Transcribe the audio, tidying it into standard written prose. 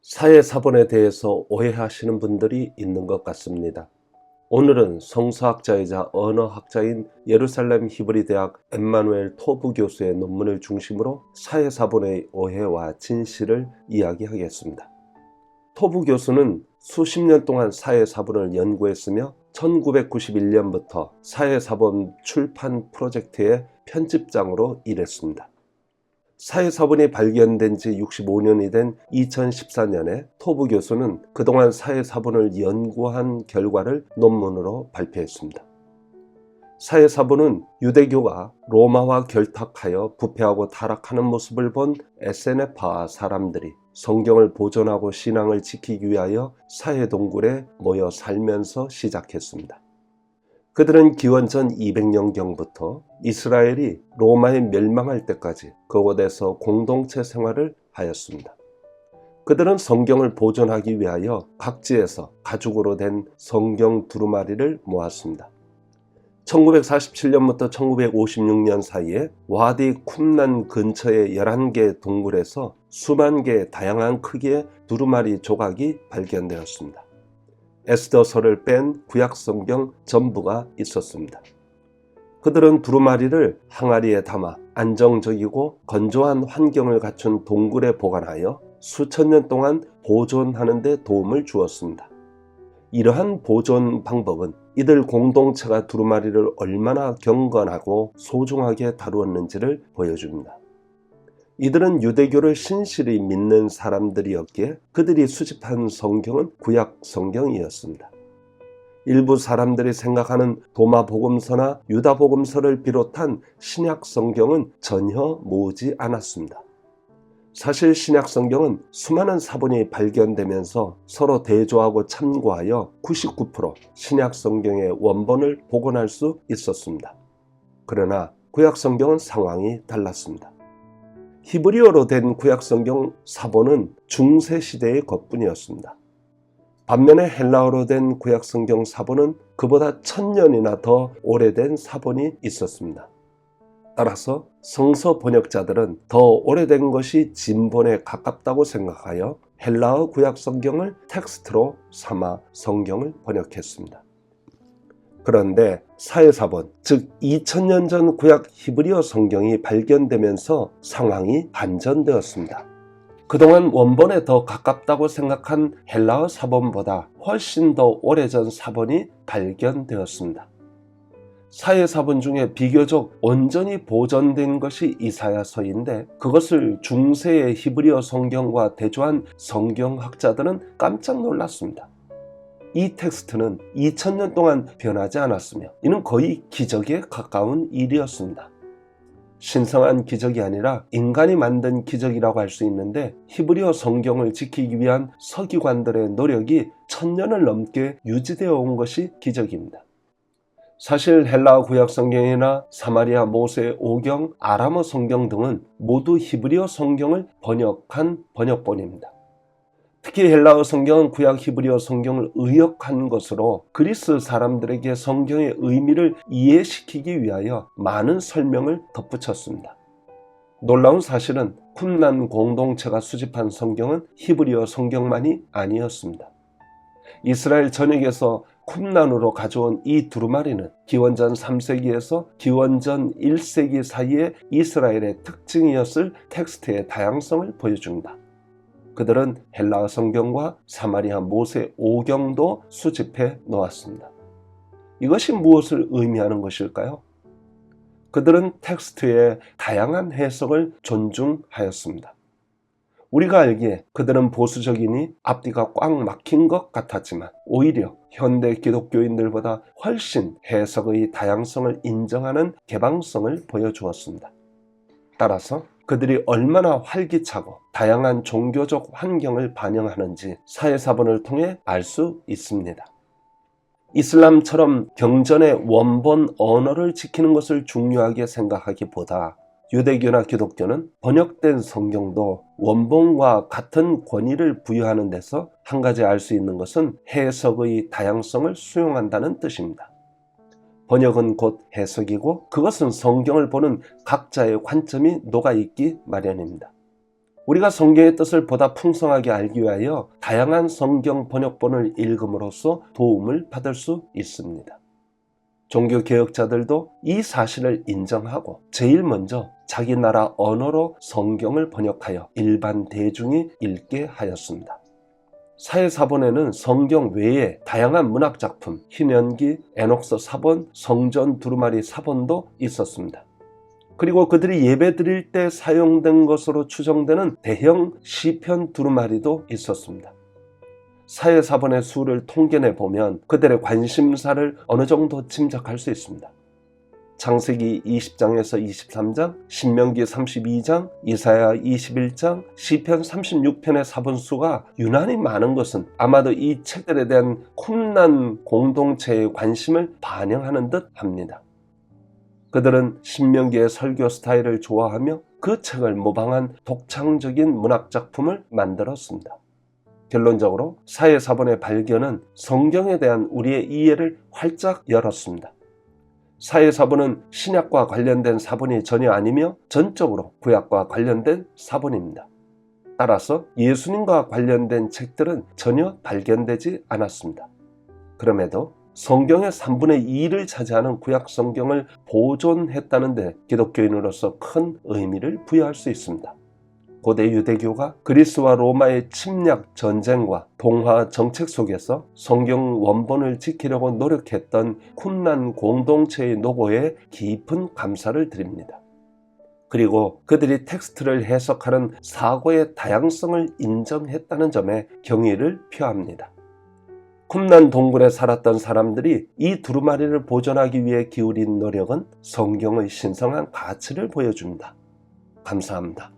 사회사본에 대해서 오해하시는 분들이 있는 것 같습니다. 오늘은 성서학자이자 언어학자인 예루살렘 히브리 대학 엠마누엘 토브 교수의 논문을 중심으로 사회사본의 오해와 진실을 이야기하겠습니다. 토브 교수는 수십 년 동안 사회사본을 연구했으며 1991년부터 사회사본 출판 프로젝트의 편집장으로 일했습니다. 사회사본이 발견된 지 65년이 된 2014년에 토브 교수는 그동안 사회사본을 연구한 결과를 논문으로 발표했습니다. 사회사본은 유대교가 로마와 결탁하여 부패하고 타락하는 모습을 본 에세네파 사람들이 성경을 보존하고 신앙을 지키기 위하여 사회동굴에 모여 살면서 시작했습니다. 그들은 기원전 200년경부터 이스라엘이 로마에 멸망할 때까지 그곳에서 공동체 생활을 하였습니다. 그들은 성경을 보존하기 위하여 각지에서 가죽으로 된 성경 두루마리를 모았습니다. 1947년부터 1956년 사이에 와디 쿰난 근처의 11개 동굴에서 수만 개의 다양한 크기의 두루마리 조각이 발견되었습니다. 에스더서를 뺀 구약성경 전부가 있었습니다. 그들은 두루마리를 항아리에 담아 안정적이고 건조한 환경을 갖춘 동굴에 보관하여 수천 년 동안 보존하는 데 도움을 주었습니다. 이러한 보존 방법은 이들 공동체가 두루마리를 얼마나 경건하고 소중하게 다루었는지를 보여줍니다. 이들은 유대교를 신실히 믿는 사람들이었기에 그들이 수집한 성경은 구약 성경이었습니다. 일부 사람들이 생각하는 도마복음서나 유다복음서를 비롯한 신약 성경은 전혀 모으지 않았습니다. 사실 신약 성경은 수많은 사본이 발견되면서 서로 대조하고 참고하여 99% 신약 성경의 원본을 복원할 수 있었습니다. 그러나 구약 성경은 상황이 달랐습니다. 히브리어로 된 구약성경 사본은 중세시대의 것뿐이었습니다. 반면에 헬라어로 된 구약성경 사본은 그보다 1000년이나 더 오래된 사본이 있었습니다. 따라서 성서 번역자들은 더 오래된 것이 진본에 가깝다고 생각하여 헬라어 구약성경을 텍스트로 삼아 성경을 번역했습니다. 그런데 사회사본, 즉 2000년 전 구약 히브리어 성경이 발견되면서 상황이 반전되었습니다. 그동안 원본에 더 가깝다고 생각한 헬라어 사본보다 훨씬 더 오래전 사본이 발견되었습니다. 사회사본 중에 비교적 온전히 보존된 것이 이사야서인데 그것을 중세의 히브리어 성경과 대조한 성경학자들은 깜짝 놀랐습니다. 이 텍스트는 2000년 동안 변하지 않았으며 이는 거의 기적에 가까운 일이었습니다. 신성한 기적이 아니라 인간이 만든 기적이라고 할 수 있는데 히브리어 성경을 지키기 위한 서기관들의 노력이 1000년을 넘게 유지되어 온 것이 기적입니다. 사실 헬라어 구약 성경이나 사마리아 모세 오경, 아람어 성경 등은 모두 히브리어 성경을 번역한 번역본입니다. 특히 헬라어 성경은 구약 히브리어 성경을 의역한 것으로 그리스 사람들에게 성경의 의미를 이해시키기 위하여 많은 설명을 덧붙였습니다. 놀라운 사실은 쿰난 공동체가 수집한 성경은 히브리어 성경만이 아니었습니다. 이스라엘 전역에서 쿰난으로 가져온 이 두루마리는 기원전 3세기에서 기원전 1세기 사이의 이스라엘의 특징이었을 텍스트의 다양성을 보여줍니다. 그들은 헬라어 성경과 사마리아 모세 오경도 수집해 놓았습니다. 이것이 무엇을 의미하는 것일까요? 그들은 텍스트의 다양한 해석을 존중하였습니다. 우리가 알기에 그들은 보수적이니 앞뒤가 꽉 막힌 것 같았지만 오히려 현대 기독교인들보다 훨씬 해석의 다양성을 인정하는 개방성을 보여주었습니다. 따라서 그들이 얼마나 활기차고 다양한 종교적 환경을 반영하는지 사회사본을 통해 알 수 있습니다. 이슬람처럼 경전의 원본 언어를 지키는 것을 중요하게 생각하기보다 유대교나 기독교는 번역된 성경도 원본과 같은 권위를 부여하는 데서 한 가지 알 수 있는 것은 해석의 다양성을 수용한다는 뜻입니다. 번역은 곧 해석이고 그것은 성경을 보는 각자의 관점이 녹아있기 마련입니다. 우리가 성경의 뜻을 보다 풍성하게 알기 위하여 다양한 성경 번역본을 읽음으로써 도움을 받을 수 있습니다. 종교개혁자들도 이 사실을 인정하고 제일 먼저 자기 나라 언어로 성경을 번역하여 일반 대중이 읽게 하였습니다. 사회사본에는 성경 외에 다양한 문학작품, 희년기, 에녹서 사본, 성전 두루마리 사본도 있었습니다. 그리고 그들이 예배 드릴 때 사용된 것으로 추정되는 대형 시편 두루마리도 있었습니다. 사회사본의 수를 통계내 보면 그들의 관심사를 어느 정도 짐작할 수 있습니다. 창세기 20장에서 23장, 신명기 32장, 이사야 21장, 시편 36편의 사본수가 유난히 많은 것은 아마도 이 책들에 대한 쿰난 공동체의 관심을 반영하는 듯 합니다. 그들은 신명기의 설교 스타일을 좋아하며 그 책을 모방한 독창적인 문학작품을 만들었습니다. 결론적으로 사회사본의 발견은 성경에 대한 우리의 이해를 활짝 열었습니다. 사회사본은 신약과 관련된 사본이 전혀 아니며 전적으로 구약과 관련된 사본입니다. 따라서 예수님과 관련된 책들은 전혀 발견되지 않았습니다. 그럼에도 성경의 3분의 2를 차지하는 구약 성경을 보존했다는 데 기독교인으로서 큰 의미를 부여할 수 있습니다. 고대 유대교가 그리스와 로마의 침략 전쟁과 동화 정책 속에서 성경 원본을 지키려고 노력했던 쿰난 공동체의 노고에 깊은 감사를 드립니다. 그리고 그들이 텍스트를 해석하는 사고의 다양성을 인정했다는 점에 경의를 표합니다. 쿰난 동굴에 살았던 사람들이 이 두루마리를 보존하기 위해 기울인 노력은 성경의 신성한 가치를 보여줍니다. 감사합니다.